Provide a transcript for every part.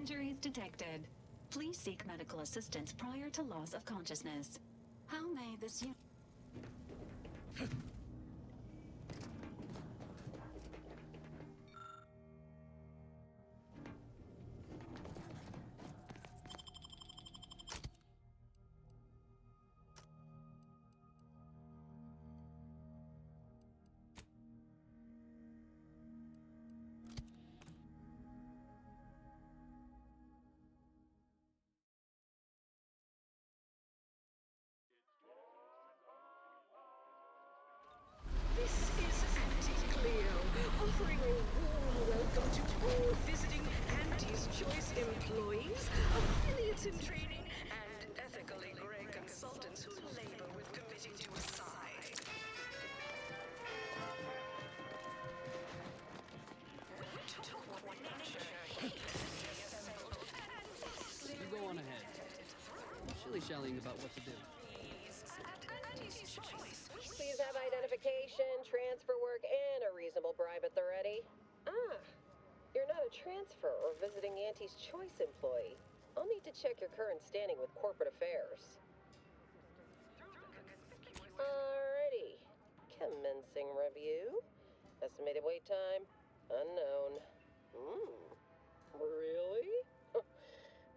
Injuries detected. Please seek medical assistance prior to loss of consciousness. How may this unit... This is Anti-Cleo, offering a warm welcome to all visiting Anti's Choice employees, affiliates in training, and ethically grey consultants who labor with committing to a side. You go on ahead. Shilly-shallying about what to do. Please have identification, transfer work, and a reasonable bribe at the ready. Ah, you're not a transfer or visiting Auntie's Choice employee. I'll need to check your current standing with corporate affairs. Alrighty. Commencing review. Estimated wait time? Unknown. Really?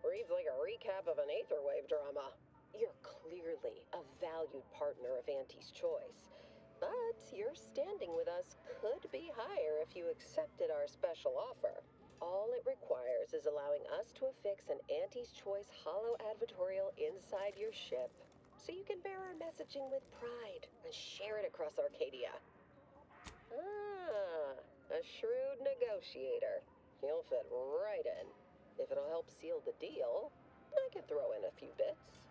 Reads like a recap of an Aetherwave drama. You're clearly a valued partner of Auntie's Choice, but your standing with us could be higher if you accepted our special offer. All it requires is allowing us to affix an Auntie's Choice holo advertorial inside your ship, so you can bear our messaging with pride and share it across Arcadia. Ah, a shrewd negotiator. You'll fit right in. If it'll help seal the deal, I can throw in a few bits.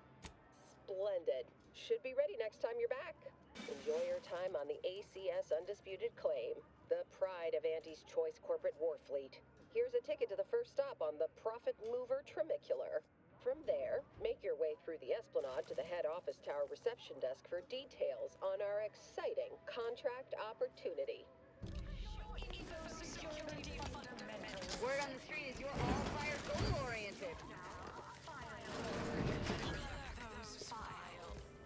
Splendid. Should be ready next time you're back. Enjoy your time on the ACS Undisputed Claim, the pride of Auntie's Choice corporate war fleet. Here's a ticket to the first stop on the Profit Mover Trimicular. From there, make your way through the Esplanade to the head office tower reception desk for details on our exciting contract opportunity. Word on the street is you're all fire goal-oriented.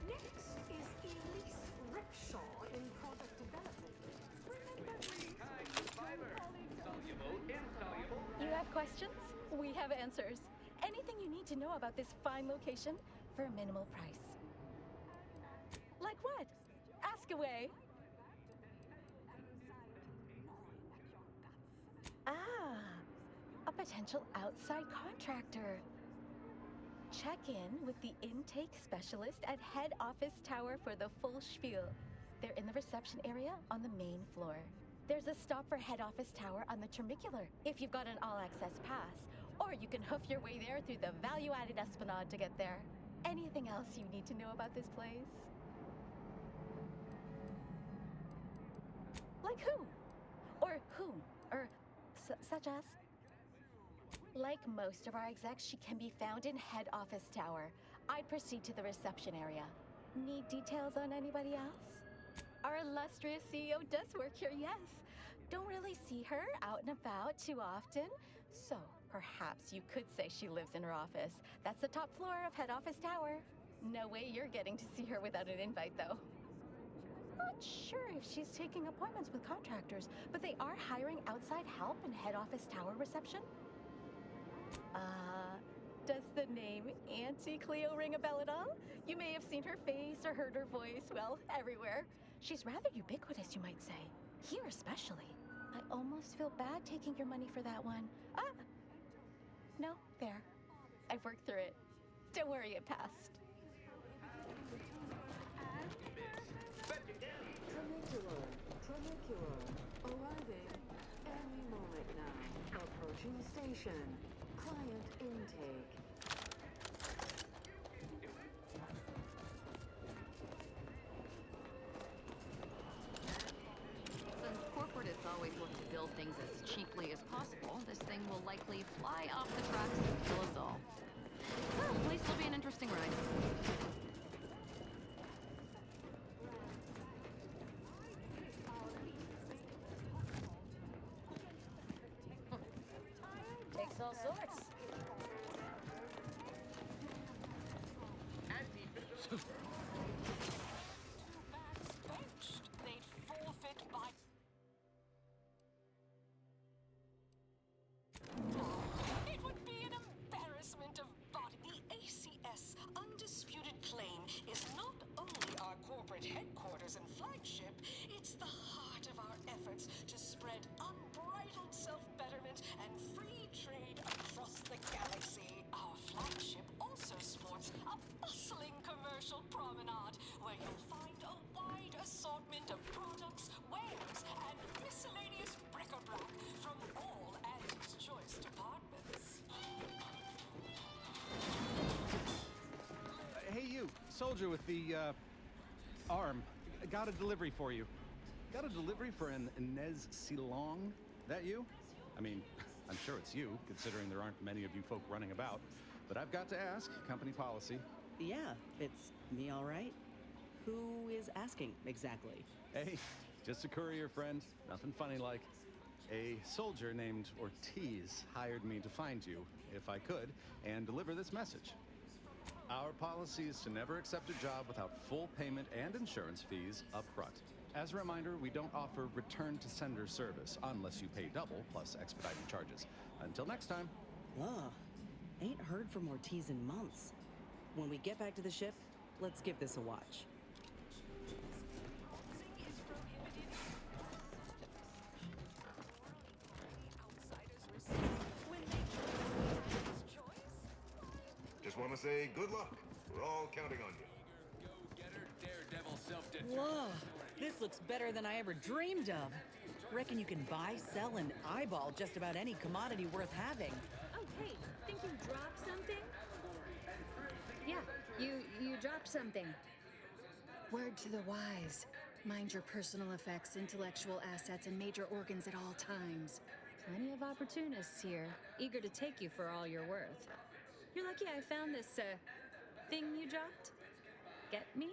Next is Elise Rickshaw in product development. You have questions? We have answers. Anything you need to know about this fine location for a minimal price. Like what? Ask away. Ah, a potential outside contractor. Check in with the intake specialist at head office tower for the full spiel. They're in the reception area on the main floor. There's a stop for head office tower on the Trimicular if you've got an all-access pass, or you can hoof your way there through the value-added Esplanade to get there. Anything else you need to know about this place? Like who? Or whom? Or such as? Like most of our execs, she can be found in head office tower. I'd proceed to the reception area. Need details on anybody else? Our illustrious CEO does work here, yes. Don't really see her out and about too often. So perhaps you could say she lives in her office. That's the top floor of head office tower. No way you're getting to see her without an invite, though. Not sure if she's taking appointments with contractors, but they are hiring outside help in head office tower reception. Does the name Auntie Cleo ring a bell at all? You may have seen her face or heard her voice, well, everywhere. She's rather ubiquitous, you might say. Here especially. I almost feel bad taking your money for that one. No, fair. I've worked through it. Don't worry, it passed. Trimicular. Arriving any moment now. Approaching station. Client intake. Since corporates always look to build things as cheaply as possible, this thing will likely fly off the tracks and kill us all. Well, at least it'll be an interesting ride. Takes all sorts. spread unbridled self-betterment and free trade across the galaxy. Our flagship also sports a bustling commercial promenade where you'll find a wide assortment of products, wares, and miscellaneous bric-a-brac from all Andy's Choice departments. Hey, you, soldier with the, arm. Got a delivery for you. Got a delivery for an Inez Silong? That you? I mean, I'm sure it's you, considering there aren't many of you folk running about. But I've got to ask, company policy. Yeah, it's me, all right. Who is asking, exactly? Hey, just a courier friend. Nothing funny like. A soldier named Ortiz hired me to find you, if I could, and deliver this message. Our policy is to never accept a job without full payment and insurance fees up front. As a reminder, we don't offer return to sender service unless you pay double plus expediting charges. Until next time. Ugh, ain't heard from Ortiz in months. When we get back to the ship, let's give this a watch. Just want to say good luck. We're all counting on you. Go-getter, daredevil, self-determined. Whoa, this looks better than I ever dreamed of. Reckon you can buy, sell, and eyeball just about any commodity worth having. Oh, hey, think you dropped something? Yeah, you dropped something. Word to the wise. Mind your personal effects, intellectual assets, and major organs at all times. Plenty of opportunists here, eager to take you for all you're worth. You're lucky I found this, thing you dropped. Get me?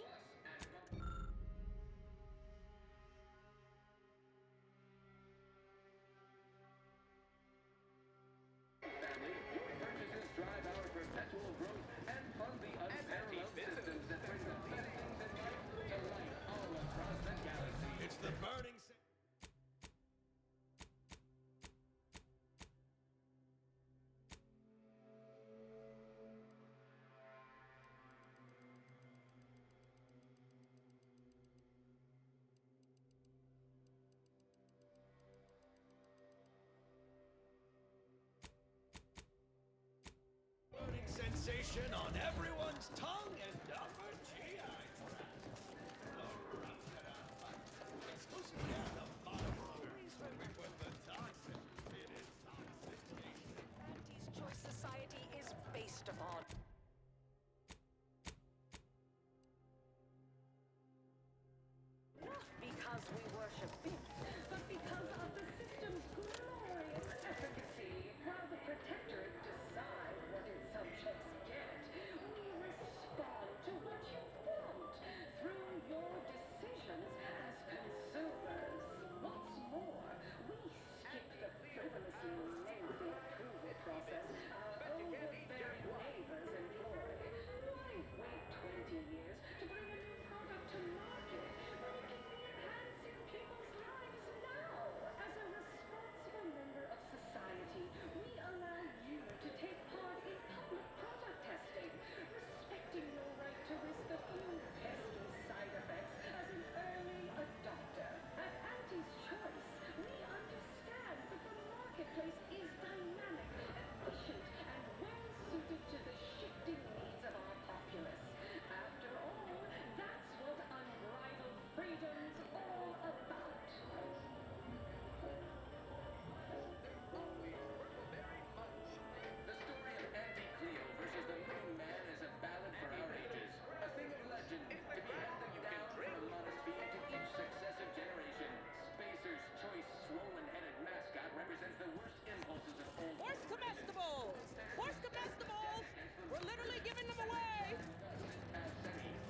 Family, your purchases drive our perpetual growth and fund the unparalleled systems that bring the best things in life to light all across the galaxy. It's the burning. Sensation on everyone's tongue and upper GI tract. Exclusive the bottom with the toxic fit intoxication. Andy's Choice Society is based upon. Not because we worship beasts, but because of the system's glorious efficacy. While the Protectorate decide what its subjects get, we respond to what you want through your decisions as consumers. What's more, we skip the frivolously lengthy approve-it process our overbearing neighbors employ. Why wait 20 years to bring a new product to market when it can be enhancing people's lives now? As a responsible member of society, we allow you to take part in public product testing, respecting your right to risk a few pesky side effects as an early adopter. At Andy's Choice, we understand that the marketplace is dynamic, efficient, and well-suited to the shifting needs of our populace. After all, that's what unbridled freedom's all about. The story of Auntie Cleo versus the Moon Man is a ballad for our ages. A thing of legend to be handed down for a modest fee to each successive generation. Spacer's Choice swollen-headed mascot represents the worst impulses of old. Horse comestibles! Horse comestibles! We're literally giving them away!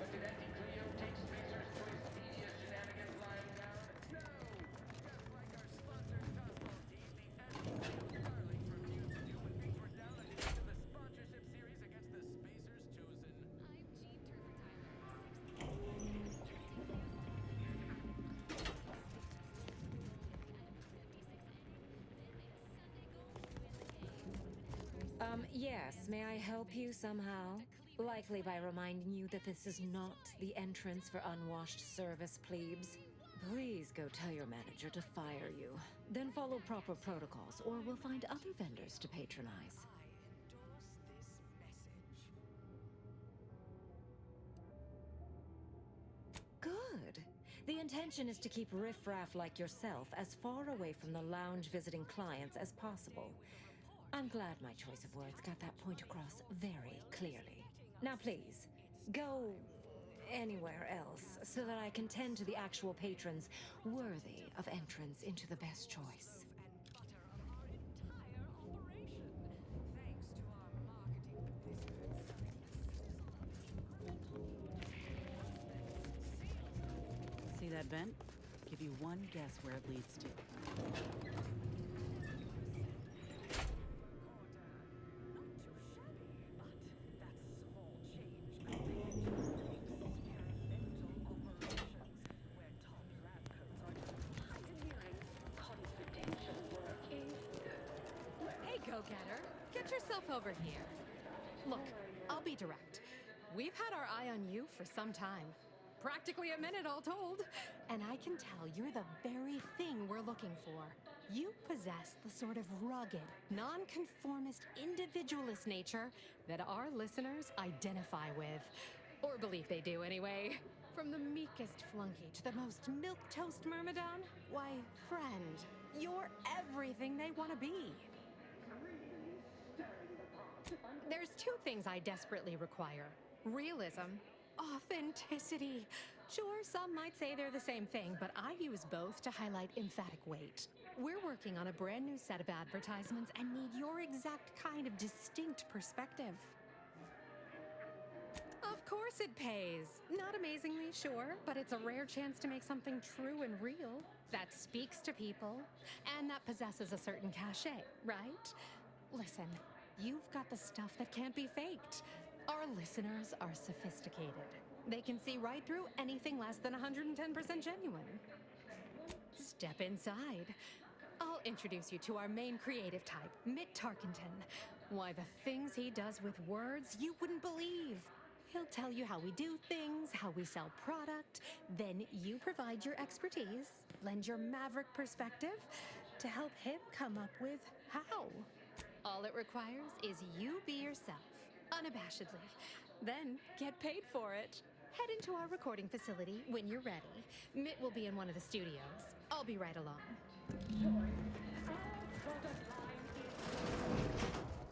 But did Auntie Cleo take Spacer's Choice media shenanigans lying down? No! Just like our sponsor Cosmos TV, the darlings refused to do when things were down at the end of the sponsorship series against the Spacers Chosen. Yes, may I help you somehow? Likely by reminding you that this is not the entrance for unwashed service plebes. Please go tell your manager to fire you. Then follow proper protocols, or we'll find other vendors to patronize. Good. The intention is to keep riffraff like yourself as far away from the lounge visiting clients as possible. I'm glad my choice of words got that point across very clearly. Now please, go anywhere else so that I can tend to the actual patrons worthy of entrance into the best choice. See that vent? Give you one guess where it leads to. Hey, go-getter. Get yourself over here. Look, I'll be direct. We've had our eye on you for some time. Practically a minute all told. And I can tell you're the very thing we're looking for. You possess the sort of rugged, nonconformist, individualist nature that our listeners identify with. Or believe they do anyway. From the meekest flunky to the most milquetoast myrmidon, why, friend, you're everything they want to be. There's two things I desperately require. Realism, authenticity. Sure, some might say they're the same thing, but I use both to highlight emphatic weight. We're working on a brand new set of advertisements and need your exact kind of distinct perspective. Of course it pays. Not amazingly, sure, but it's a rare chance to make something true and real that speaks to people and that possesses a certain cachet, right? Listen, you've got the stuff that can't be faked. Our listeners are sophisticated. They can see right through anything less than 110% genuine. Step inside. I'll introduce you to our main creative type, Mitt Tarkenton. Why, the things he does with words you wouldn't believe. He'll tell you how we do things, how we sell product. Then you provide your expertise, lend your maverick perspective to help him come up with how. All it requires is you be yourself, unabashedly. Then get paid for it. Head into our recording facility when you're ready. Mitt will be in one of the studios. I'll be right along.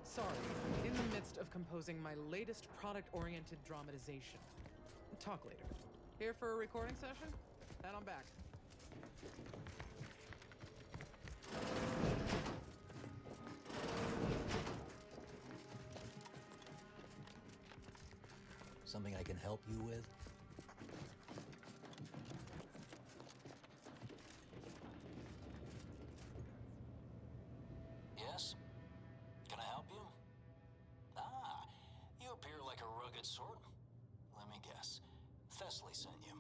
Sorry, in the midst of composing my latest product-oriented dramatization. Talk later. Here for a recording session? Then I'm back. Something I can help you with? Yes? Can I help you? Ah, you appear like a rugged sort. Let me guess. Thessaly sent you.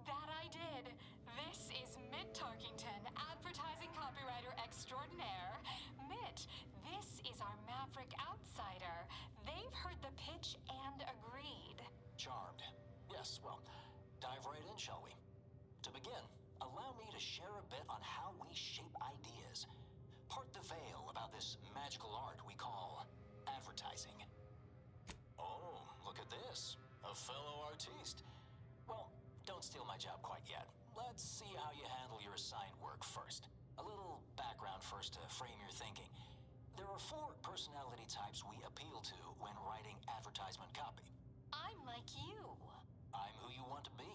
That I did. This is Mitt Tarkington, advertising copywriter extraordinaire. Mitt, this is our maverick outsider. They've heard the pitch and agreed. Charmed. Yes, well, dive right in, shall we? To begin, allow me to share a bit on how we shape ideas. Part the veil about this magical art we call advertising. Oh, look at this. A fellow artiste. Well, don't steal my job quite yet. Let's see how you handle your assigned work first. A little background first to frame your thinking. There are 4 personality types we appeal to when writing advertisement copy. I'm like you. I'm who you want to be.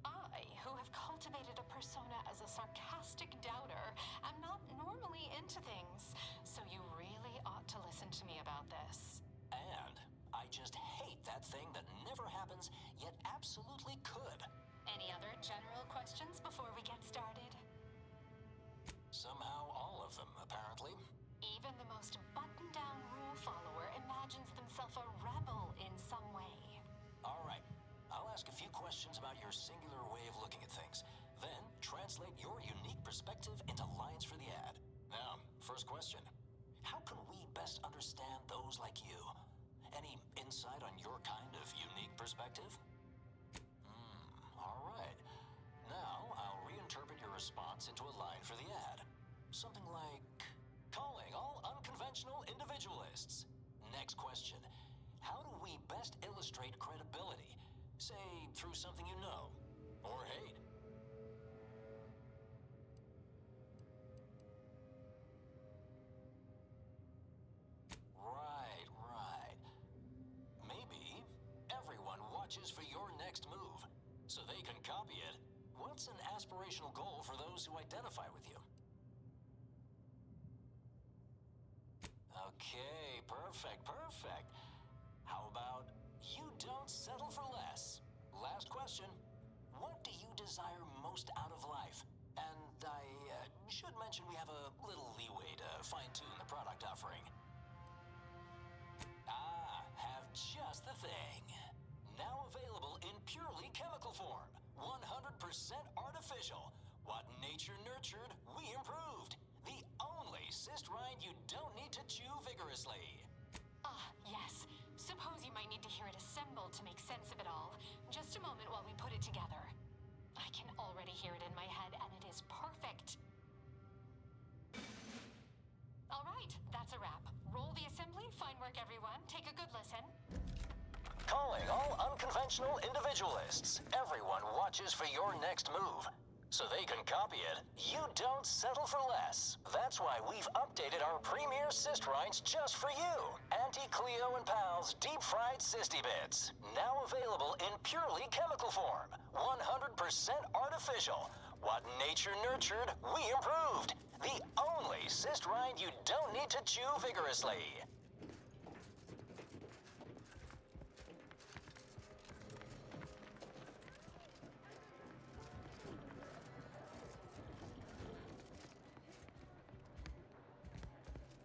I, who have cultivated a persona as a sarcastic doubter, am not normally into things, so you really ought to listen to me about this. And I just hate that thing that never happens, yet absolutely could. Any other general questions before we get started? Somehow all of them, apparently. Even the most buttoned-down rule follower imagines themselves a rebel in some way. All right. I'll ask a few questions about your singular way of looking at things. Then, translate your unique perspective into lines for the ad. Now, first question. How can we best understand those like you? Any insight on your kind of unique perspective? All right. Now, I'll reinterpret response into a line for the ad. Something like, calling all unconventional individualists. Next question. How do we best illustrate credibility? Say, through something you know, or hate. Right. Maybe everyone watches for your next move, so they can copy it. What's an aspirational goal for those who identify with you? Okay, perfect. How about you don't settle for less? Last question. What do you desire most out of life? And I should mention we have a little leeway to fine-tune the product offering. Have just the thing. Now available in purely chemical form. 100% artificial. What nature nurtured, we improved. The only cyst rind you don't need to chew vigorously. Yes. Suppose you might need to hear it assembled to make sense of it all. Just a moment while we put it together. I can already hear it in my head, and it is perfect. All right, that's a wrap. Roll the assembly. Fine work, everyone. Take a good listen. Calling all unconventional individualists. Everyone watches for your next move, so they can copy it. You don't settle for less. That's why we've updated our premier cyst rinds just for you. Anti-Cleo and Pal's deep-fried cysty bits. Now available in purely chemical form. 100% artificial. What nature nurtured, we improved. The only cyst rind you don't need to chew vigorously.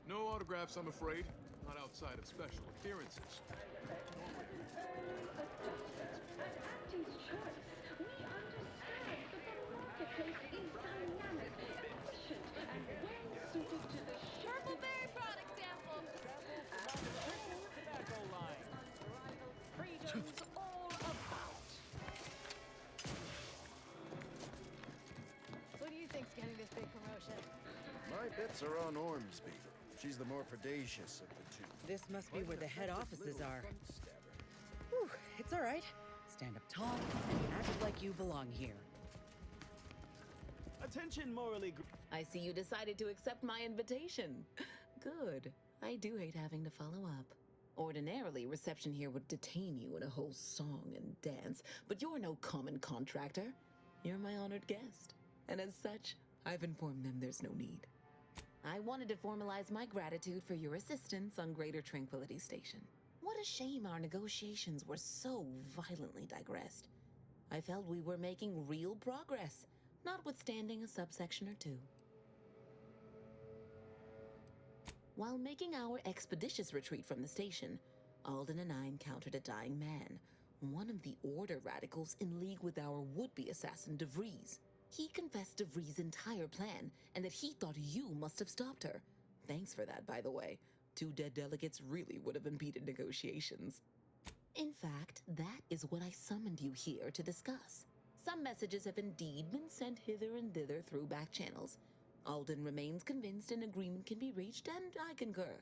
No autographs, I'm afraid. Not outside of special appearances. Purple berry product sample. Tobacco line. Freedom's all about. Who do you think's getting this big promotion? My bets are on Ormsby. She's the more predacious of the two. This must be where the head offices are. Whew, it's all right. Stand up tall and act like you belong here. Attention, morally. I see you decided to accept my invitation. Good. I do hate having to follow up. Ordinarily, reception here would detain you in a whole song and dance, but you're no common contractor. You're my honored guest. And as such, I've informed them there's no need. I wanted to formalize my gratitude for your assistance on Greater Tranquility Station. What a shame our negotiations were so violently digressed. I felt we were making real progress, notwithstanding a subsection or two. While making our expeditious retreat from the station, Alden and I encountered a dying man, one of the Order radicals in league with our would-be assassin DeVries. He confessed DeVries' entire plan, and that he thought you must have stopped her. Thanks for that, by the way. 2 dead delegates really would have impeded negotiations. In fact, that is what I summoned you here to discuss. Some messages have indeed been sent hither and thither through back channels. Alden remains convinced an agreement can be reached, and I concur.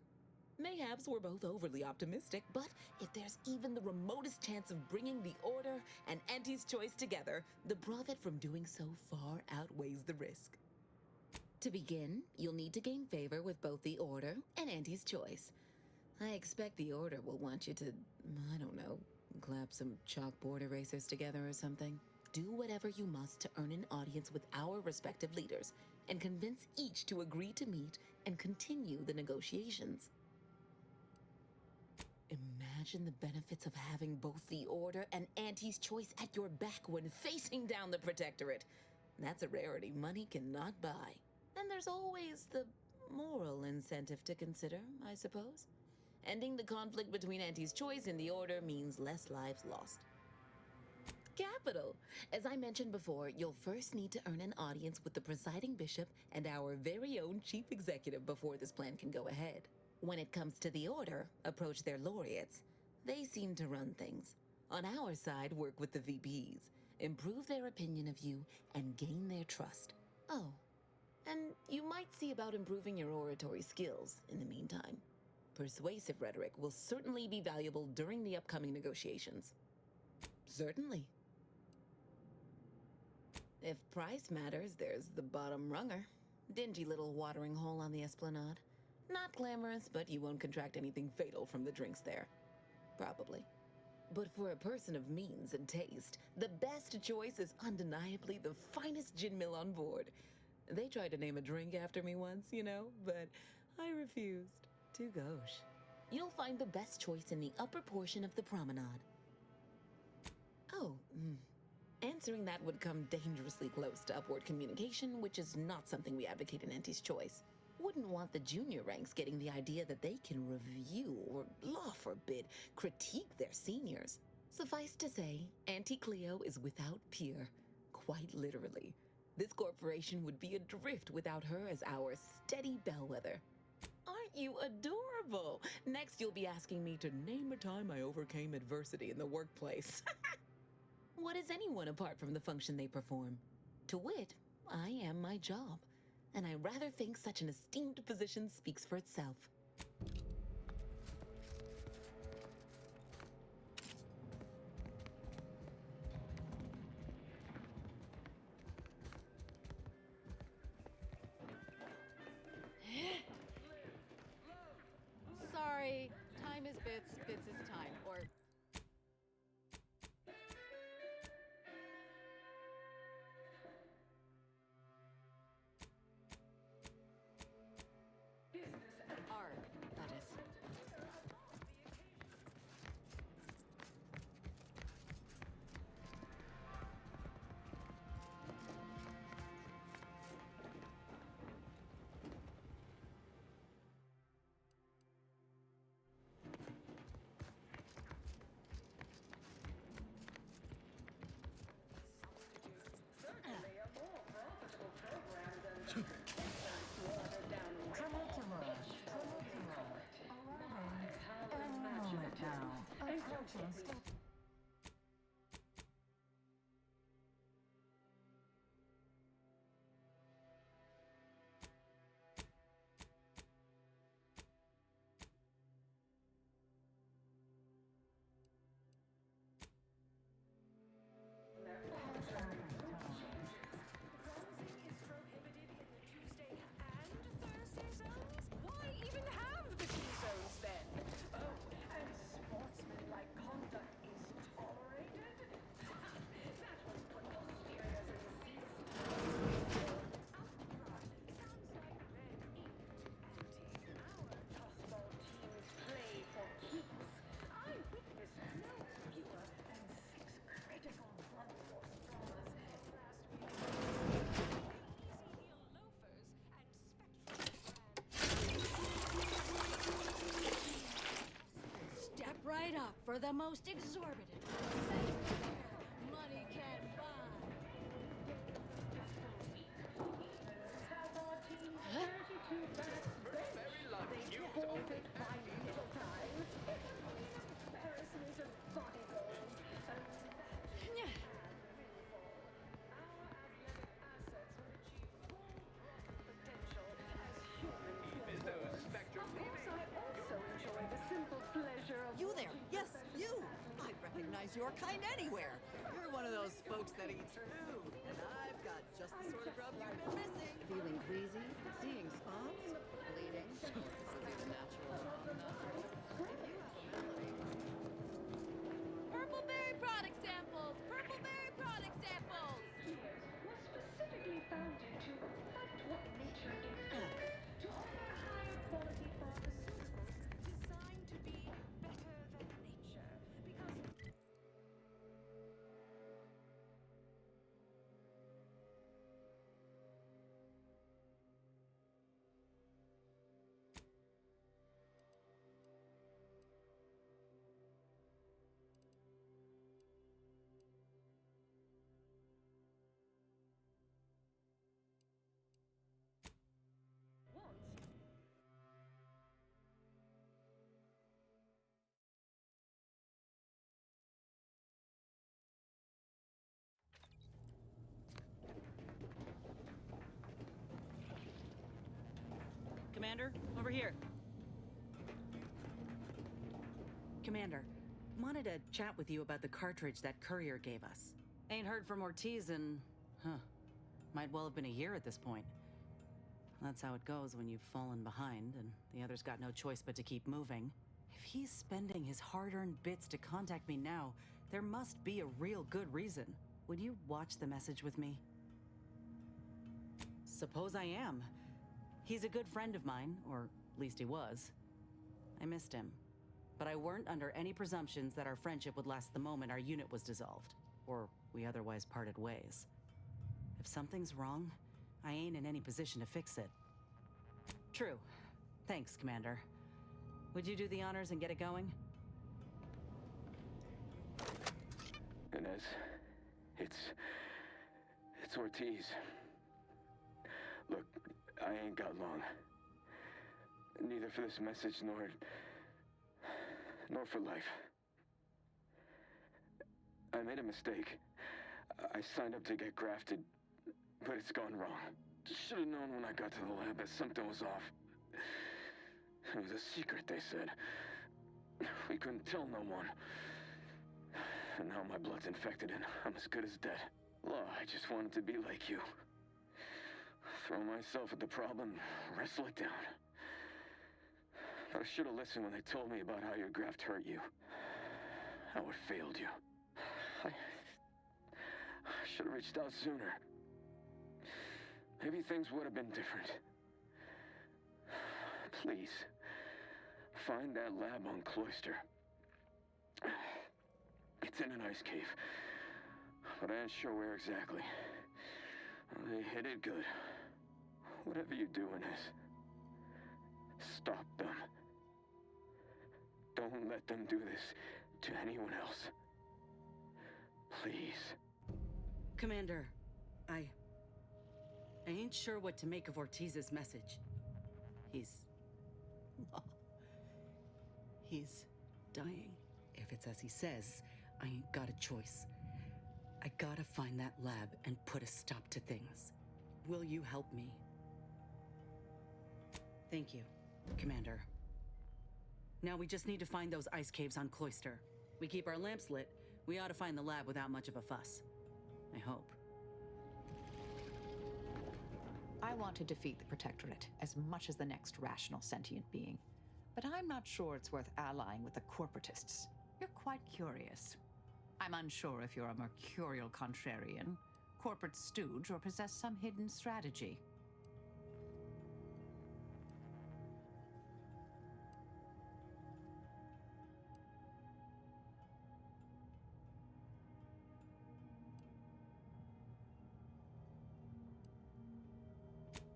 Mayhaps we're both overly optimistic, but if there's even the remotest chance of bringing the Order and Auntie's Choice together, the profit from doing so far outweighs the risk. To begin, you'll need to gain favor with both the Order and Auntie's Choice. I expect the Order will want you to, I don't know, clap some chalkboard erasers together or something. Do whatever you must to earn an audience with our respective leaders, and convince each to agree to meet and continue the negotiations. Imagine the benefits of having both the Order and Auntie's Choice at your back when facing down the Protectorate. That's a rarity money cannot buy. And there's always the moral incentive to consider, I suppose. Ending the conflict between Auntie's Choice and the Order means less lives lost. Capital! As I mentioned before, you'll first need to earn an audience with the presiding bishop and our very own chief executive before this plan can go ahead. When it comes to the Order, approach their laureates. They seem to run things. On our side, work with the VPs, improve their opinion of you, and gain their trust. Oh, and you might see about improving your oratory skills in the meantime. Persuasive rhetoric will certainly be valuable during the upcoming negotiations. Certainly. If price matters, there's the bottom runger. Dingy little watering hole on the Esplanade. Not glamorous, but you won't contract anything fatal from the drinks there. Probably. But for a person of means and taste, the best choice is undeniably the finest gin mill on board. They tried to name a drink after me once, you know, but I refused. Too gauche. You'll find the best choice in the upper portion of the promenade. Oh, answering that would come dangerously close to upward communication, which is not something we advocate in Auntie's Choice. Wouldn't want the junior ranks getting the idea that they can review or, law forbid, critique their seniors. Suffice to say, Auntie Cleo is without peer. Quite literally. This corporation would be adrift without her as our steady bellwether. Aren't you adorable? Next, you'll be asking me to name a time I overcame adversity in the workplace. What is anyone apart from the function they perform? To wit, I am my job, and I rather think such an esteemed position speaks for itself. Sorry, time is bits, bits is time, or... R, that is. Why even have the two zones then? Oh, and sportsmanlike conduct is tolerated? That was put posteriors in the seats. Sounds like red ink to Auntie. Our tossball teams play for keeps. I witnessed no fewer than 6 critical blunt force dramas last week. Step right up for the most exorbitant. Money can buy. Have our team 32 bats bench? They forfeit by middle time. It's a embarrassment of body goals. Our athletic assets would achieve full profit potential as human beings. Of course, I also enjoy the simple pleasure of You there? Yes, you! I recognize your kind anywhere. You're one of those folks that eats food, and I've got just the sort of grub you've been missing. Feeling queasy? Seeing spots? Bleeding? This is either natural or unnatural. If you have a malady... Purple berry product samples! Purple berry product samples! Was specifically founded to fight what nature inflicts, to offer higher quality pharmaceuticals designed to be better than nature. Because Commander, over here. Commander, wanted to chat with you about the cartridge that courier gave us. Ain't heard from Ortiz in, might well have been a year at this point. That's how it goes when you've fallen behind, and the other's got no choice but to keep moving. If he's spending his hard-earned bits to contact me now, there must be a real good reason. Would you watch the message with me? Suppose I am. He's a good friend of mine, or at least he was. I missed him. But I weren't under any presumptions that our friendship would last the moment our unit was dissolved, or we otherwise parted ways. If something's wrong, I ain't in any position to fix it. True. Thanks, Commander. Would you do the honors and get it going? Inez, it's Ortiz. Look, I ain't got long. Neither for this message nor for life. I made a mistake. I signed up to get grafted, but it's gone wrong. Should have known when I got to the lab that something was off. It was a secret, they said. We couldn't tell no one. And now my blood's infected and I'm as good as dead. Law, I just wanted to be like you. Throw myself at the problem, wrestle it down. But I should have listened when they told me about how your graft hurt you. How it failed you. I should have reached out sooner. Maybe things would have been different. Please, find that lab on Cloister. It's in an ice cave, but I ain't sure where exactly. They hid it good. Whatever you do, Inez, stop them. Don't let them do this to anyone else. Please. Commander, I ain't sure what to make of Ortiz's message. He's dying. If it's as he says, I ain't got a choice. I gotta find that lab and put a stop to things. Will you help me? Thank you, Commander. Now we just need to find those ice caves on Cloister. We keep our lamps lit, we ought to find the lab without much of a fuss. I hope. I want to defeat the Protectorate as much as the next rational sentient being. But I'm not sure it's worth allying with the corporatists. You're quite curious. I'm unsure if you're a mercurial contrarian, corporate stooge, or possess some hidden strategy.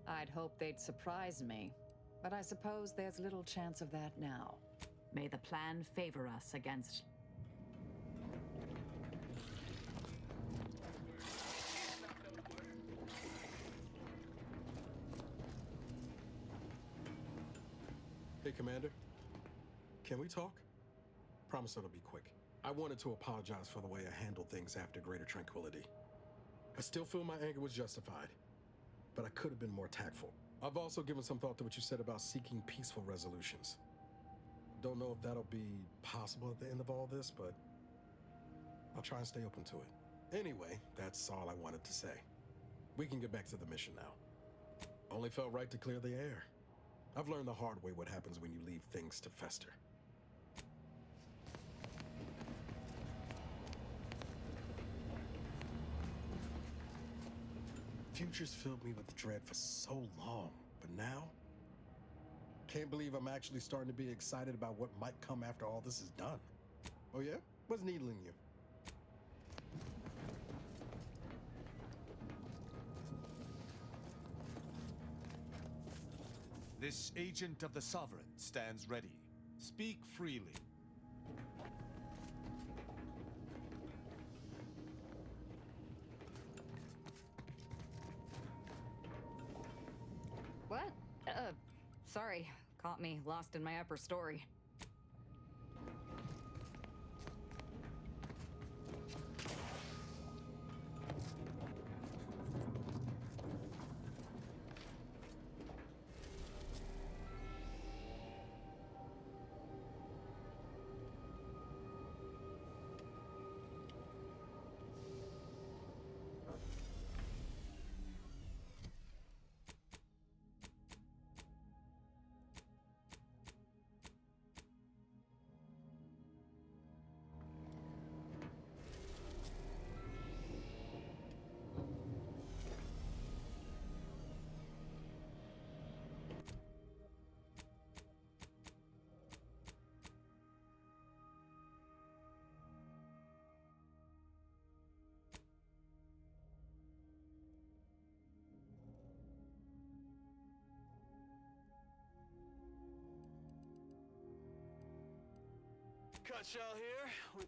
I'd hope they'd surprise me, but I suppose there's little chance of that now. May the plan favor us against... Hey, Commander. Can we talk? Promise it'll be quick. I wanted to apologize for the way I handled things after Greater Tranquility. I still feel my anger was justified, but I could have been more tactful. I've also given some thought to what you said about seeking peaceful resolutions. Don't know if that'll be possible at the end of all this, but I'll try and stay open to it. Anyway, that's all I wanted to say. We can get back to the mission now. Only felt right to clear the air. I've learned the hard way what happens when you leave things to fester. Futures filled me with dread for so long, but now, can't believe I'm actually starting to be excited about what might come after all this is done. Oh yeah? What's needling you? This agent of the Sovereign stands ready. Speak freely. What? Sorry. Caught me lost in my upper story. nutshell here with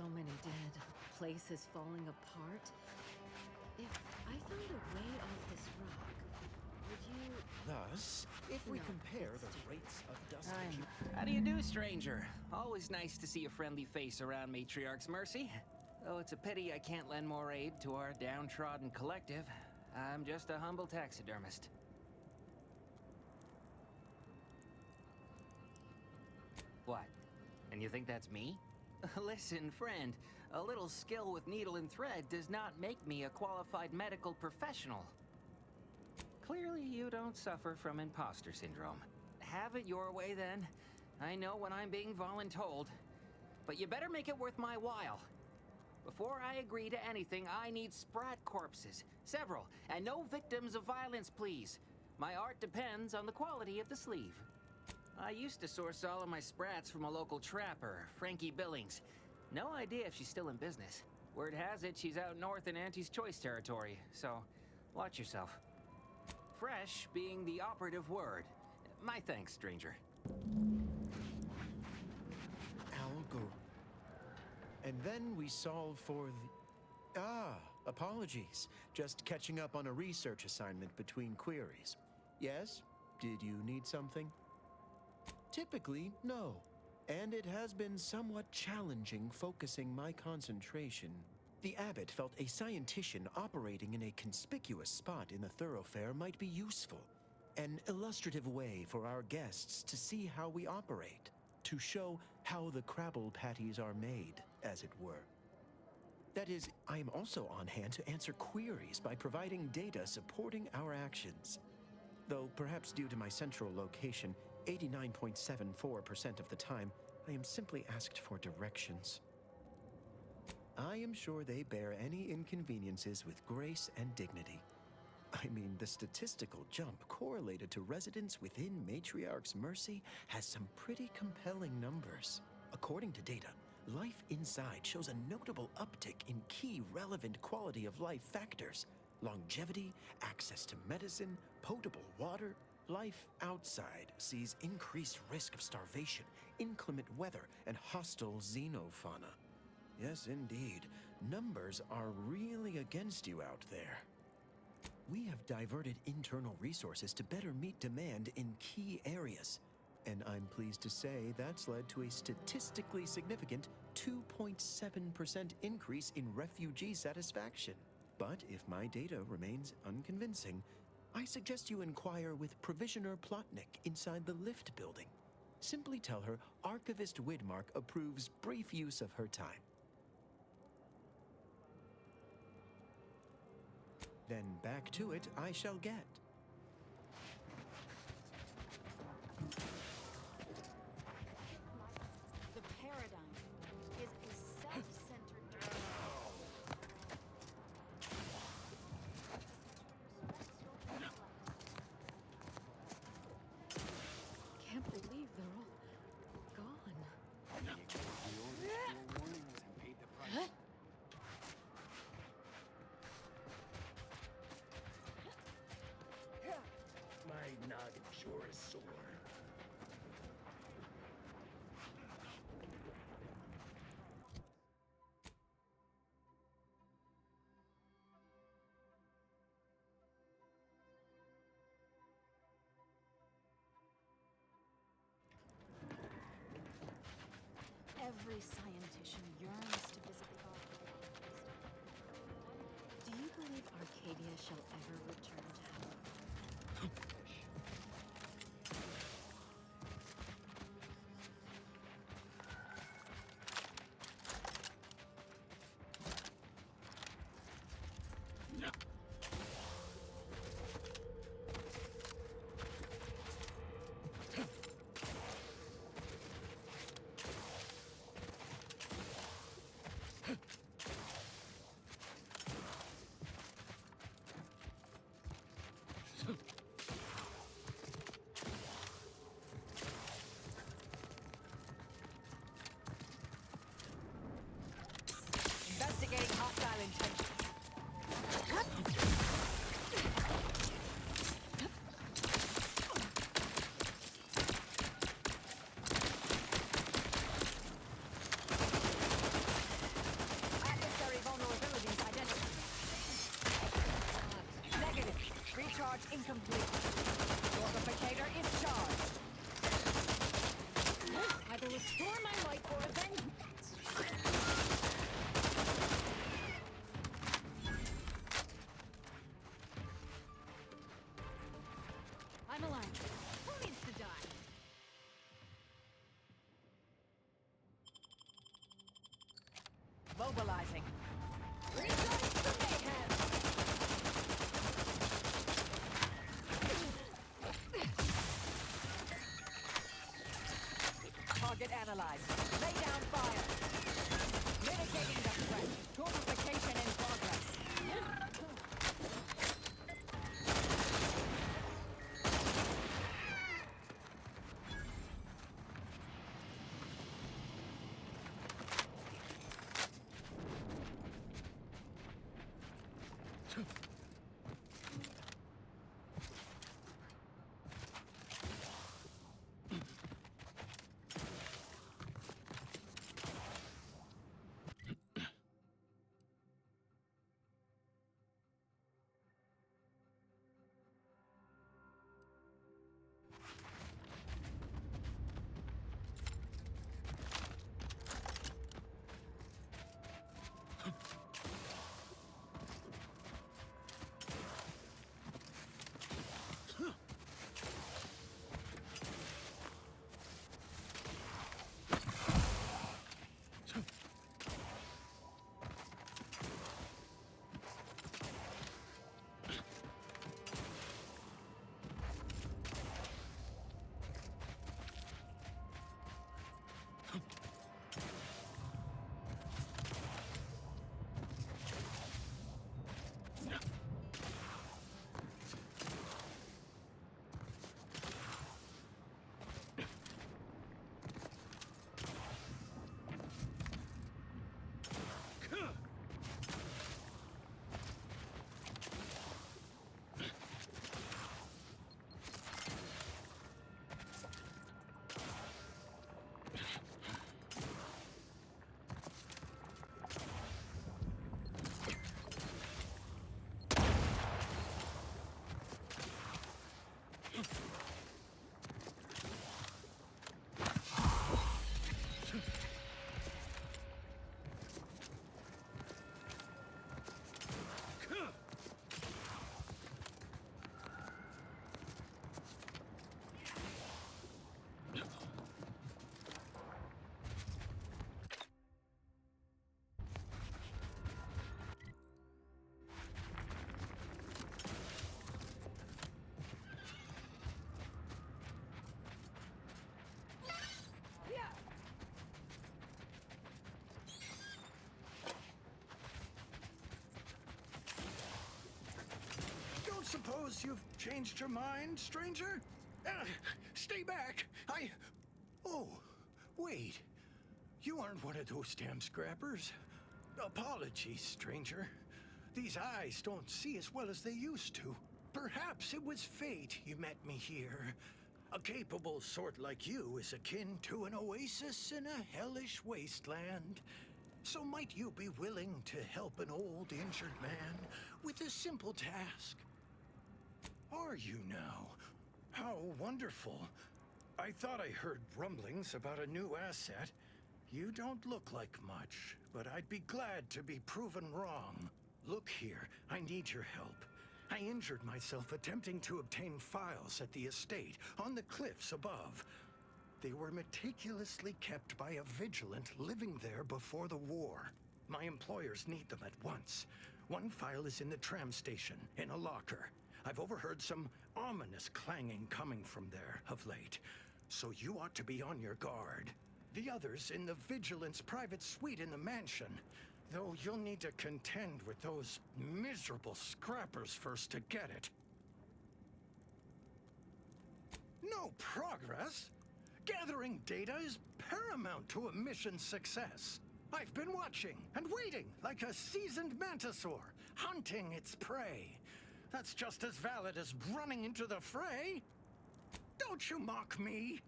So many dead. Place is falling apart. If I found a way off this rock, would you... Thus, if we No, compare it's the stupid. rates of dust... How do you do, stranger? Always nice to see a friendly face around Matriarch's Mercy. Though it's a pity I can't lend more aid to our downtrodden collective. I'm just a humble taxidermist. What? And you think that's me? Listen, friend, a little skill with needle and thread does not make me a qualified medical professional. Clearly, you don't suffer from imposter syndrome. Have it your way, then. I know when I'm being voluntold. But you better make it worth my while. Before I agree to anything, I need sprat corpses. Several. And no victims of violence, please. My art depends on the quality of the sleeve. I used to source all of my sprats from a local trapper, Frankie Billings. No idea if she's still in business. Word has it she's out north in Auntie's Choice territory, so watch yourself. Fresh being the operative word. My thanks, stranger. Algo. And then we solve for the... apologies. Just catching up on a research assignment between queries. Yes? Did you need something? Typically, no. And it has been somewhat challenging focusing my concentration. The abbot felt a scientician operating in a conspicuous spot in the thoroughfare might be useful. An illustrative way for our guests to see how we operate. To show how the crabble patties are made, as it were. That is, I am also on hand to answer queries by providing data supporting our actions. Though perhaps due to my central location, 89.74% of the time, I am simply asked for directions. I am sure they bear any inconveniences with grace and dignity. I mean, the statistical jump correlated to residents within Matriarch's Mercy has some pretty compelling numbers. According to data, life inside shows a notable uptick in key relevant quality of life factors: longevity, access to medicine, potable water. Life outside sees increased risk of starvation, inclement weather, and hostile xenofauna. Yes, indeed. Numbers are really against you out there. We have diverted internal resources to better meet demand in key areas. And I'm pleased to say that's led to a statistically significant 2.7% increase in refugee satisfaction. But if my data remains unconvincing, I suggest you inquire with Provisioner Plotnik inside the lift building. Simply tell her Archivist Widmark approves brief use of her time. Then back to it I shall get. The paradigm is a self-centered Can't believe they're all gone. Huh? My noggin sure is sore. Every scientician yearns to visit the archive. Do you believe Arcadia shall ever return to health? Investigating hostile intentions. Adversary vulnerabilities identified. Negative. Recharge incomplete. Fortificator is charged. Either restore my life or avenge me. I'm alive. Who needs to die? Mobilizing. Results the mayhem. Target analyzed. Lay down fire. Mitigating the threat. Fortification in progress. suppose you've changed your mind, stranger? Stay back! Oh, wait. You aren't one of those damn scrappers. Apologies, stranger. These eyes don't see as well as they used to. Perhaps it was fate you met me here. A capable sort like you is akin to an oasis in a hellish wasteland. So might you be willing to help an old injured man with a simple task? Are you now? How wonderful. I thought I heard rumblings about a new asset. You don't look like much, but I'd be glad to be proven wrong. Look here, I need your help. I injured myself attempting to obtain files at the estate on the cliffs above. They were meticulously kept by a vigilant living there before the war. My employers need them at once. One file is in the tram station, in a locker. I've overheard some ominous clanging coming from there of late, so you ought to be on your guard. The other's in the vigilance private suite in the mansion, though you'll need to contend with those miserable scrappers first to get it. No progress? Gathering data is paramount to a mission's success. I've been watching and waiting like a seasoned mantisaur, hunting its prey. That's just as valid as running into the fray. Don't you mock me.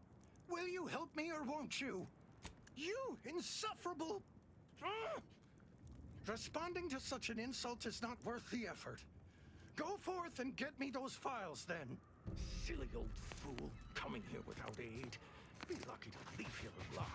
Will you help me or won't you? You insufferable... Responding to such an insult is not worth the effort. Go forth and get me those files, then. Silly old fool, coming here without aid. Be lucky to leave here alive.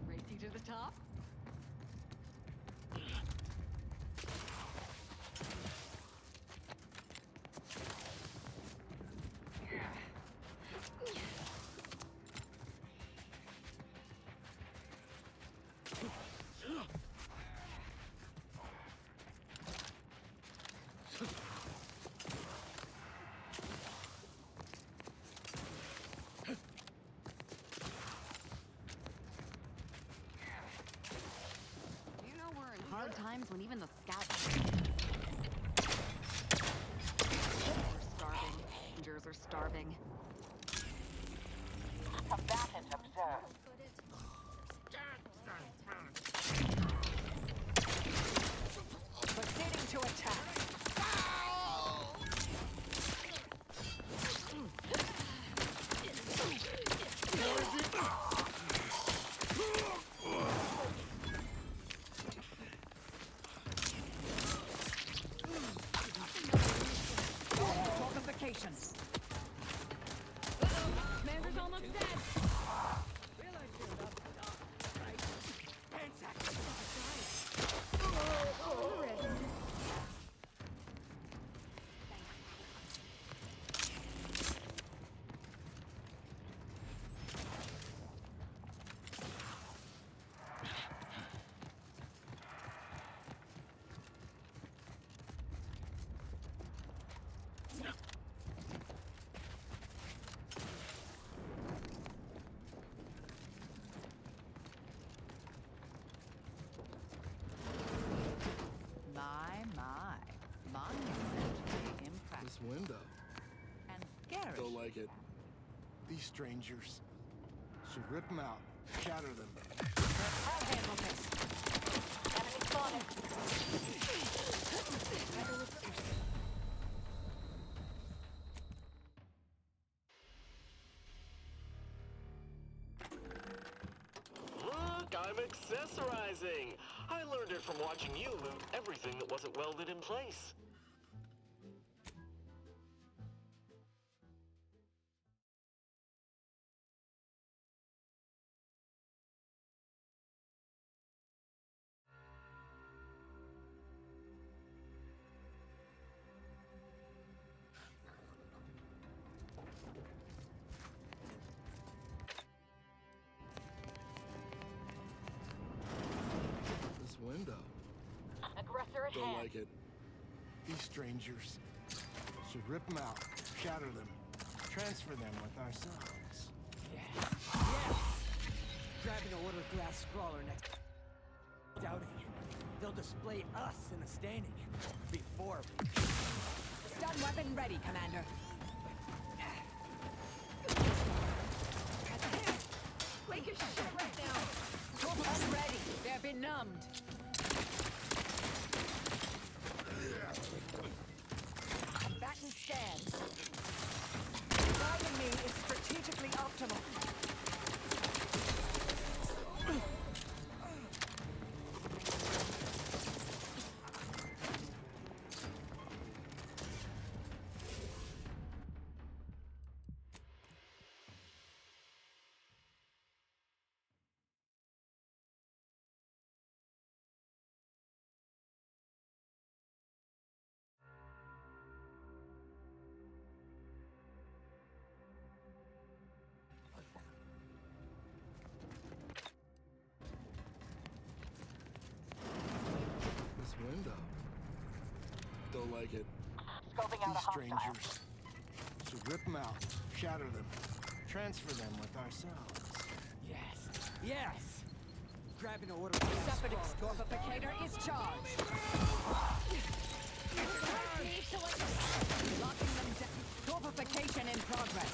Racing to the top? Hard times when even the scouts are starving. Rangers are starving. Combatant observed. Proceeding to attack. Fortifications. Commander's almost dead. Monumentally impressive. This window. And garish. Don't like it. These strangers. Should rip them out. Shatter them. I'll handle this. Enemy spotted. Look, I'm accessorizing. I learned it from watching you loot everything that wasn't welded in place. Don't hand. like it. These strangers should rip them out, shatter them, transfer them with ourselves. Yes! Grabbing a little glass scrawler next. Doubting. They'll display us in the standing before we. Stun weapon ready, Commander. Like a shit right now. I'm ready. They're benumbed. Batten scans. Guiding me is strategically optimal. This window. Don't like it. Scoping out These a strangers should rip them out, shatter them, transfer them with ourselves. Yes! Yes! Grabbing a little glass Separate scrawler. extorpificator is charged. Locking them down. Torpification in progress.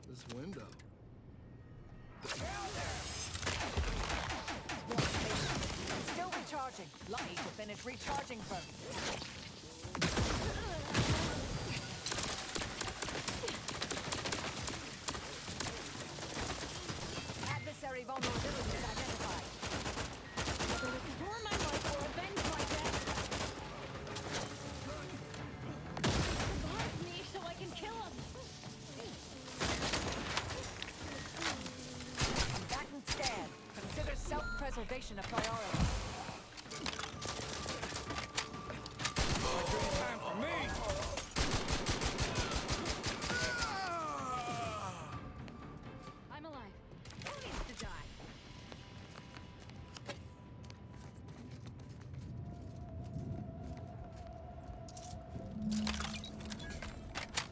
This window. Still recharging. Lucky to finish recharging first. Adversary vulnerability is identified. Whether restore my life or avenge my death. Revive me so I can kill him. Combatant scan. Consider self-preservation a priority. Time for me! I'm alive. Who needs to die?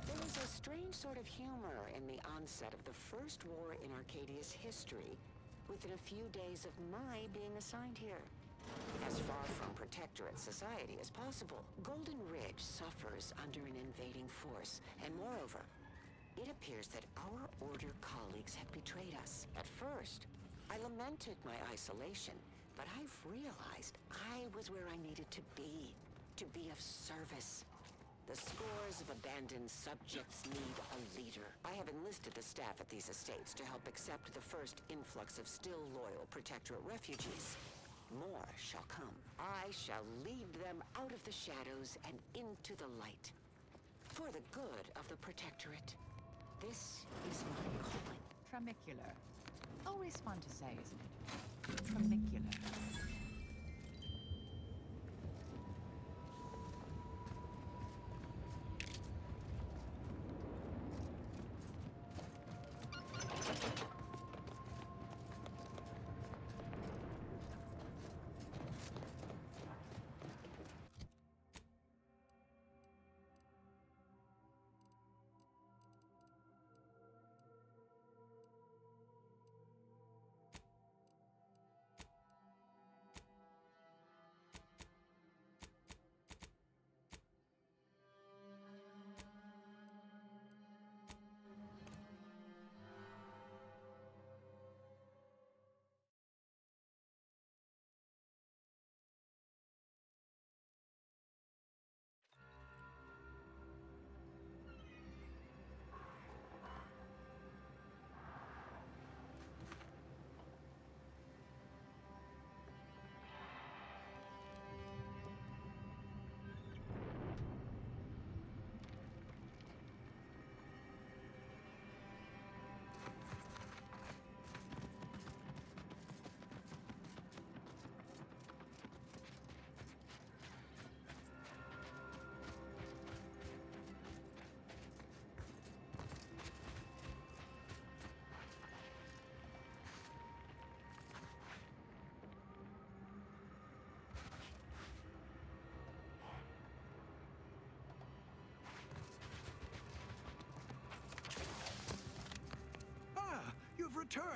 There's a strange sort of humor in the onset of the first war in Arcadia's history, within a few days of my being assigned here. As far from Protectorate society as possible, Golden Ridge suffers under an invading force, and moreover, it appears that our Order colleagues have betrayed us. At first, I lamented my isolation, but I've realized I was where I needed to be of service. The scores of abandoned subjects need a leader. I have enlisted the staff at these estates to help accept the first influx of still loyal Protectorate refugees. More shall come. I shall lead them out of the shadows and into the light. For the good of the Protectorate. This is my calling. Tramicular. Always fun to say, isn't it? Tramicular.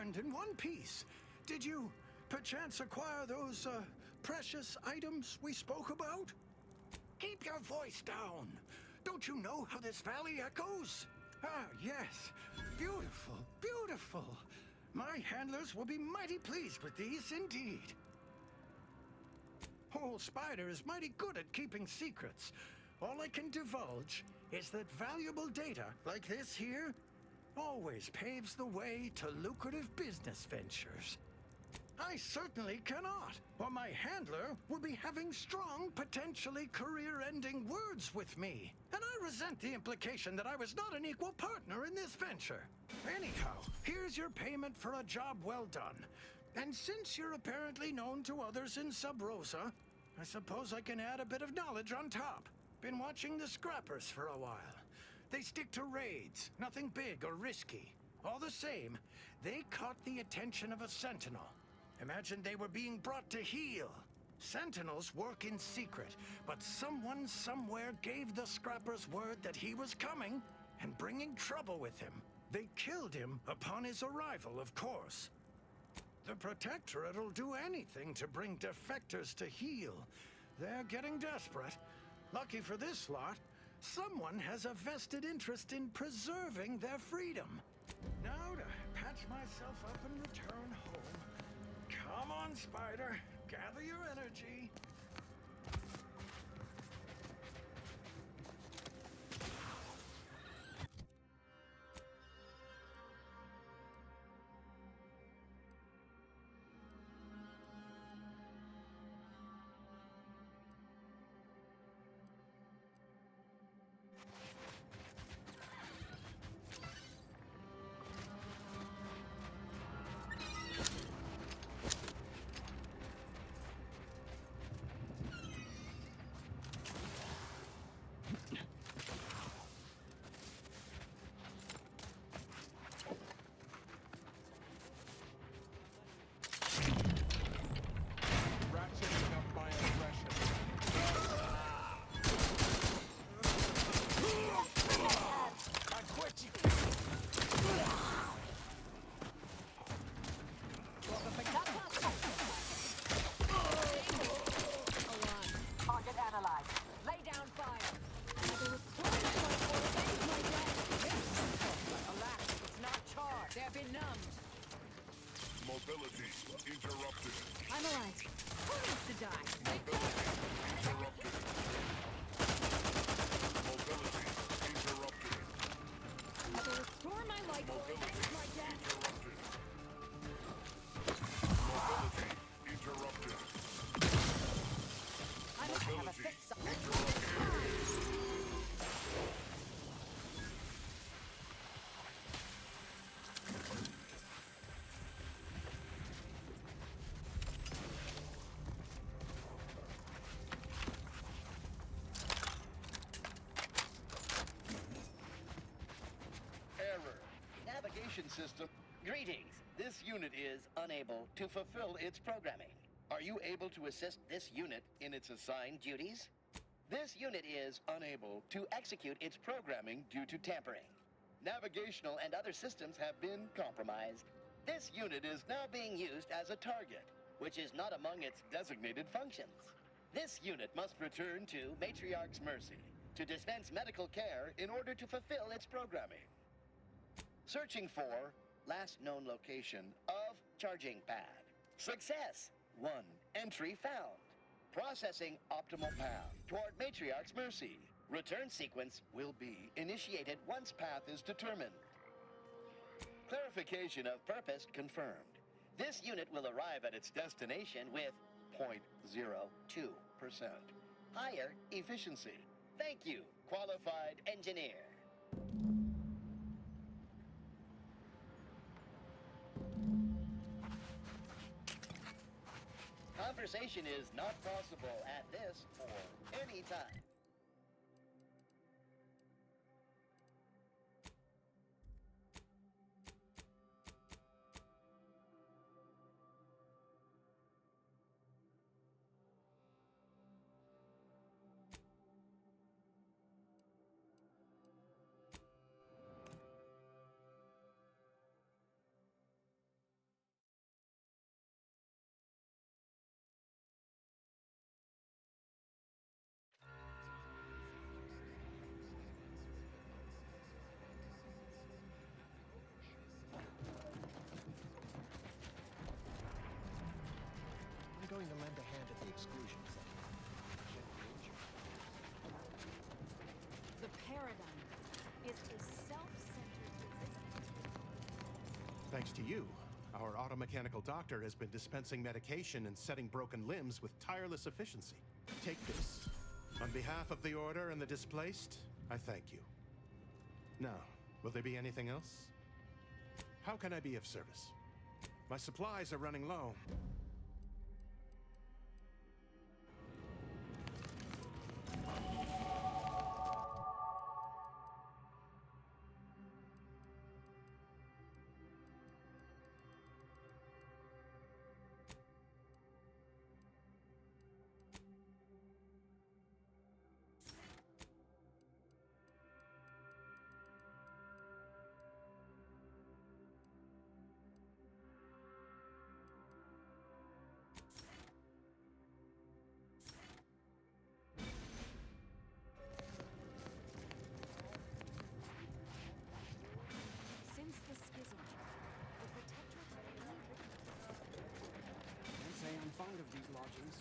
returned in one piece. Did you, perchance, acquire those, precious items we spoke about? Keep your voice down. Don't you know how this valley echoes? Ah, yes. Beautiful, beautiful. My handlers will be mighty pleased with these indeed. Old Spider is mighty good at keeping secrets. All I can divulge is that valuable data like this here always paves the way to lucrative business ventures. I certainly cannot, or my handler will be having strong, potentially career-ending words with me. And I resent the implication that I was not an equal partner in this venture. Anyhow, here's your payment for a job well done. And since you're apparently known to others in Sub Rosa, I suppose I can add a bit of knowledge on top. Been watching the scrappers for a while. They stick to raids, nothing big or risky. All the same, they caught the attention of a sentinel. Imagine they were being brought to heel. Sentinels work in secret, but someone somewhere gave the scrappers word that he was coming and bringing trouble with him. They killed him upon his arrival, of course. The Protectorate'll do anything to bring defectors to heel. They're getting desperate. Lucky for this lot, someone has a vested interest in preserving their freedom. Now to patch myself up and return home. Come on, Spider. Gather your energy. Ratcheting up my aggression. I quit you. Target analyzed. Lay down fire. Alas, it's not charred. They're benumbed. Mobility interrupted. I'm alive. Who needs to die? Interrupted. Mobility interrupted. I will restore my life or avenge my death. Mobility interrupted. I must have a Mobility fix. Error. Navigation system. Greetings. This unit is unable to fulfill its programming. Are you able to assist this unit in its assigned duties? This unit is unable to execute its programming due to tampering. Navigational and other systems have been compromised. This unit is now being used as a target, which is not among its designated functions. This unit must return to Matriarch's Mercy to dispense medical care in order to fulfill its programming. Searching for last known location of charging pad. Success! 1 entry found. Processing optimal path toward Matriarch's Mercy. Return sequence will be initiated once path is determined. Clarification of purpose confirmed. This unit will arrive at its destination with 0.02% higher efficiency. Thank you, qualified engineer. Conversation is not possible at this or any time. Thanks to you, our automechanical doctor has been dispensing medication and setting broken limbs with tireless efficiency. Take this. On behalf of the Order and the displaced, I thank you. Now, will there be anything else? How can I be of service? My supplies are running low. Since the schism, the Protectorate of any Can't say I'm fond of these lodgings.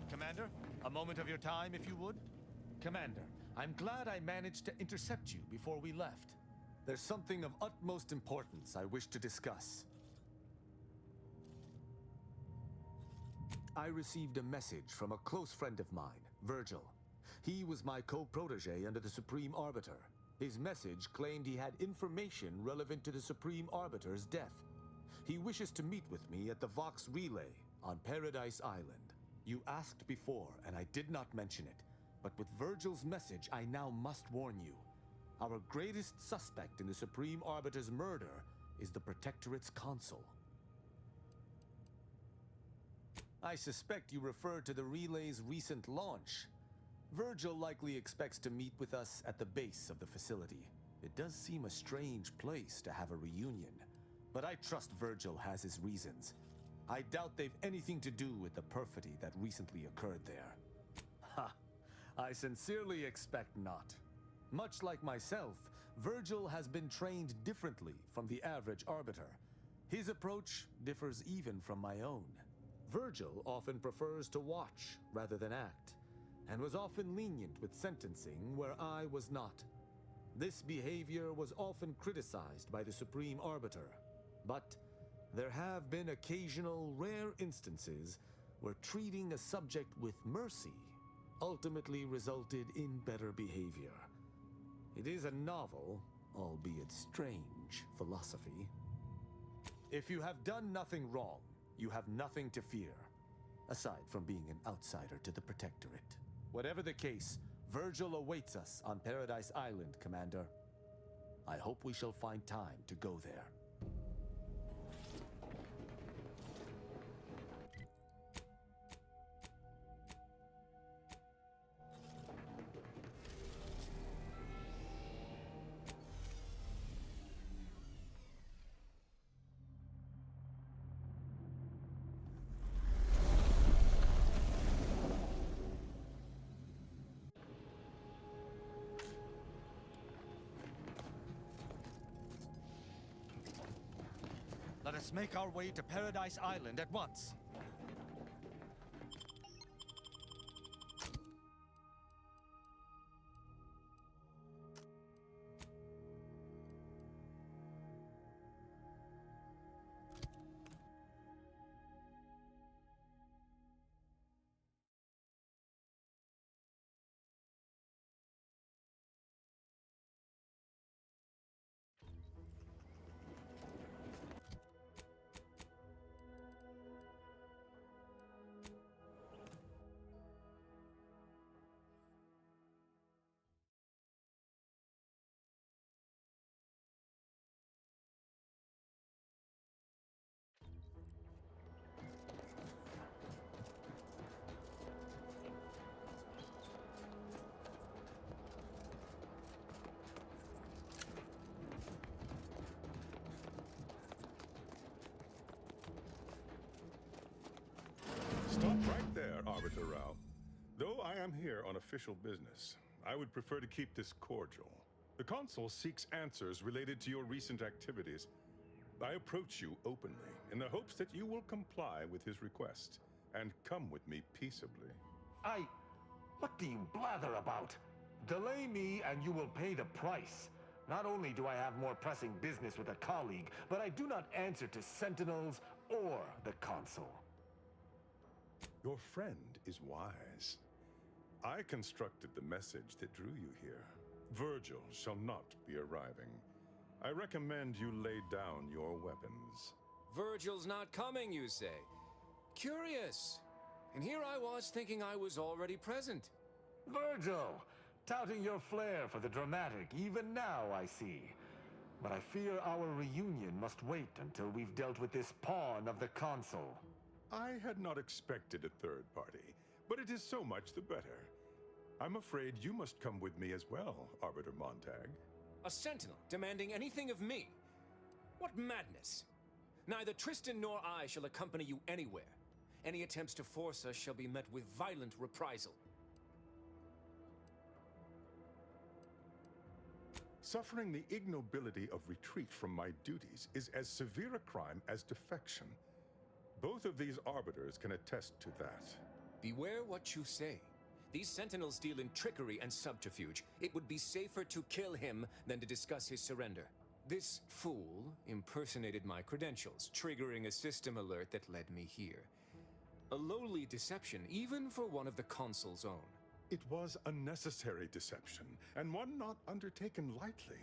Commander, a moment of your time, if you would? Commander, I'm glad I managed to intercept you before we left. There's something of utmost importance I wish to discuss. I received a message from a close friend of mine, Virgil. He was my co-protege under the Supreme Arbiter. His message claimed he had information relevant to the Supreme Arbiter's death. He wishes to meet with me at the Vox Relay on Paradise Island. You asked before, and I did not mention it, but with Virgil's message, I now must warn you. Our greatest suspect in the Supreme Arbiter's murder is the Protectorate's consul. I suspect you refer to the relay's recent launch. Virgil likely expects to meet with us at the base of the facility. It does seem a strange place to have a reunion, but I trust Virgil has his reasons. I doubt they've anything to do with the perfidy that recently occurred there. Ha! I sincerely expect not. Much like myself, Virgil has been trained differently from the average Arbiter. His approach differs even from my own. Virgil often prefers to watch rather than act, and was often lenient with sentencing where I was not. This behavior was often criticized by the Supreme Arbiter, but there have been occasional rare instances where treating a subject with mercy ultimately resulted in better behavior. It is a novel, albeit strange, philosophy. If you have done nothing wrong, you have nothing to fear, aside from being an outsider to the Protectorate. Whatever the case, Virgil awaits us on Paradise Island, Commander. I hope we shall find time to go there. Let us make our way to Paradise Island at once. Right there, Arbiter Rao. Though I am here on official business, I would prefer to keep this cordial. The Consul seeks answers related to your recent activities. I approach you openly in the hopes that you will comply with his request and come with me peaceably. What do you blather about? Delay me and you will pay the price. Not only do I have more pressing business with a colleague, but I do not answer to Sentinels or the Consul. Your friend is wise. I constructed the message that drew you here. Virgil shall not be arriving. I recommend you lay down your weapons. Virgil's not coming, you say? Curious. And here I was thinking I was already present. Virgil! Touting your flair for the dramatic, even now I see. But I fear our reunion must wait until we've dealt with this pawn of the Consul. I had not expected a third party, but it is so much the better. I'm afraid you must come with me as well, Arbiter Montag. A sentinel demanding anything of me? What madness! Neither Tristan nor I shall accompany you anywhere. Any attempts to force us shall be met with violent reprisal. Suffering the ignobility of retreat from my duties is as severe a crime as defection. Both of these arbiters can attest to that. Beware what you say. These sentinels deal in trickery and subterfuge. It would be safer to kill him than to discuss his surrender. This fool impersonated my credentials, triggering a system alert that led me here. A lowly deception, even for one of the Consul's own. It was a necessary deception, and one not undertaken lightly.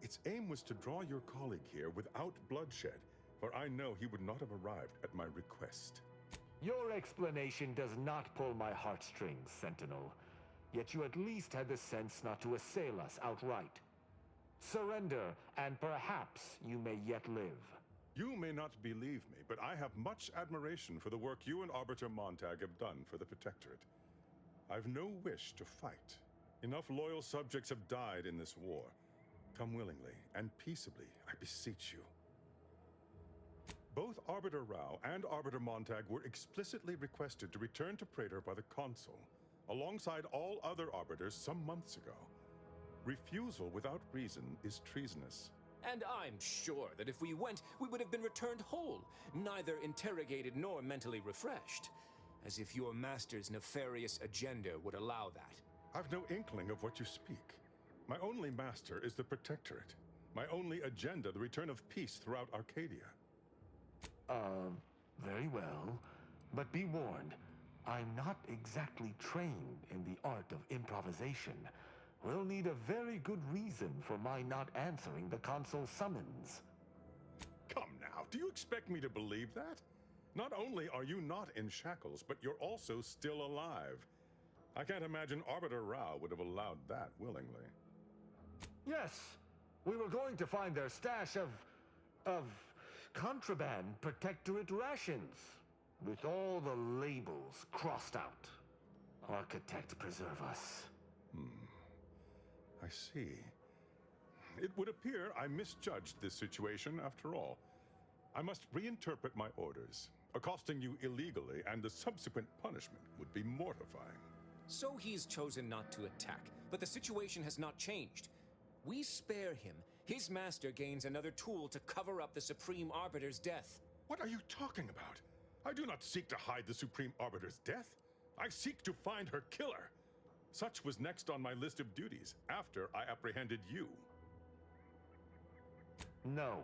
Its aim was to draw your colleague here without bloodshed, for I know he would not have arrived at my request. Your explanation does not pull my heartstrings, Sentinel. Yet you at least had the sense not to assail us outright. Surrender, and perhaps you may yet live. You may not believe me, but I have much admiration for the work you and Arbiter Montag have done for the Protectorate. I've no wish to fight. Enough loyal subjects have died in this war. Come willingly and peaceably, I beseech you. Both Arbiter Rao and Arbiter Montag were explicitly requested to return to Praetor by the Consul, alongside all other arbiters some months ago. Refusal without reason is treasonous. And I'm sure that if we went, we would have been returned whole, neither interrogated nor mentally refreshed. As if your master's nefarious agenda would allow that. I've no inkling of what you speak. My only master is the Protectorate. My only agenda, the return of peace throughout Arcadia. Very well. But be warned, I'm not exactly trained in the art of improvisation. We'll need a very good reason for my not answering the Consul's summons. Come now, do you expect me to believe that? Not only are you not in shackles, but you're also still alive. I can't imagine Arbiter Rao would have allowed that willingly. Yes, we were going to find their stash of contraband Protectorate rations, with all the labels crossed out. Architect preserve us. I see. It would appear I misjudged this situation after all. I must reinterpret my orders. Accosting you illegally and the subsequent punishment would be mortifying. So he's chosen not to attack, but the situation has not changed. We spare him. His master gains another tool to cover up the Supreme Arbiter's death. What are you talking about? I do not seek to hide the Supreme Arbiter's death. I seek to find her killer. Such was next on my list of duties, after I apprehended you. No.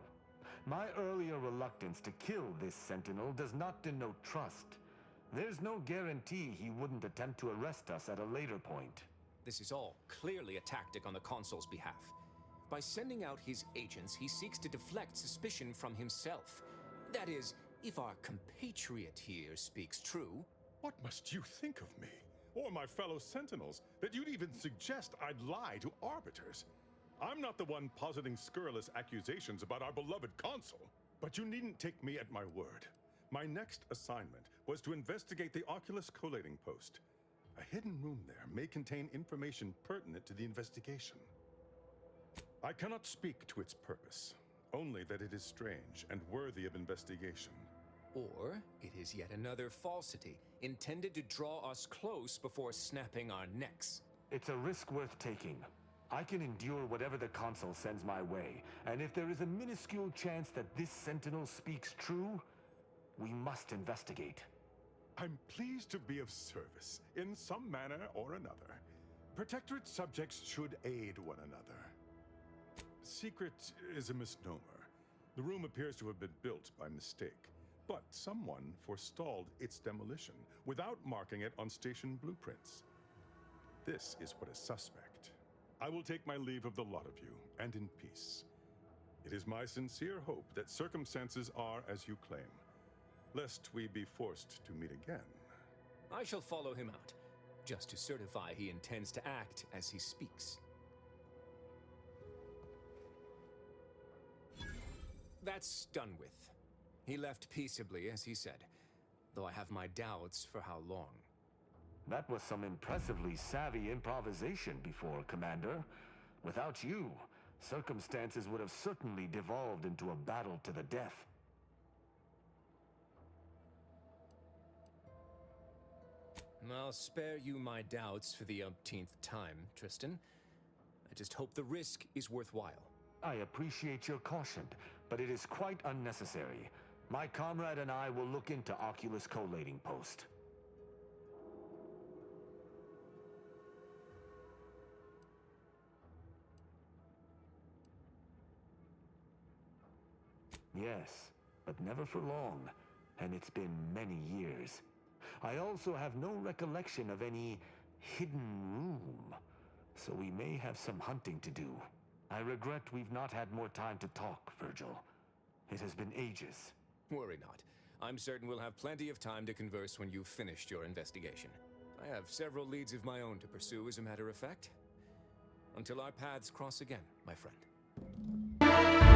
My earlier reluctance to kill this Sentinel does not denote trust. There's no guarantee he wouldn't attempt to arrest us at a later point. This is all clearly a tactic on the Consul's behalf. By sending out his agents, he seeks to deflect suspicion from himself. That is, if our compatriot here speaks true. What must you think of me, or my fellow Sentinels, that you'd even suggest I'd lie to arbiters? I'm not the one positing scurrilous accusations about our beloved Consul. But you needn't take me at my word. My next assignment was to investigate the Oculus collating post. A hidden room there may contain information pertinent to the investigation. I cannot speak to its purpose, only that it is strange and worthy of investigation. Or it is yet another falsity, intended to draw us close before snapping our necks. It's a risk worth taking. I can endure whatever the console sends my way, and if there is a minuscule chance that this Sentinel speaks true, we must investigate. I'm pleased to be of service, in some manner or another. Protectorate subjects should aid one another. Secret is a misnomer. The room appears to have been built by mistake, but someone forestalled its demolition without marking it on station blueprints. This is what is suspect. I will take my leave of the lot of you, and in peace. It is my sincere hope that circumstances are as you claim, lest we be forced to meet again. I shall follow him out, just to certify he intends to act as he speaks. That's done with. He left peaceably, as he said, though I have my doubts for how long. That was some impressively savvy improvisation before, Commander. Without you, circumstances would have certainly devolved into a battle to the death. I'll spare you my doubts for the umpteenth time, Tristan. I just hope the risk is worthwhile. I appreciate your caution, but it is quite unnecessary. My comrade and I will look into Oculus collating post. Yes, but never for long, and it's been many years. I also have no recollection of any hidden room, so we may have some hunting to do. I regret we've not had more time to talk, Virgil. It has been ages. Worry not. I'm certain we'll have plenty of time to converse when you've finished your investigation. I have several leads of my own to pursue, as a matter of fact. Until our paths cross again, my friend.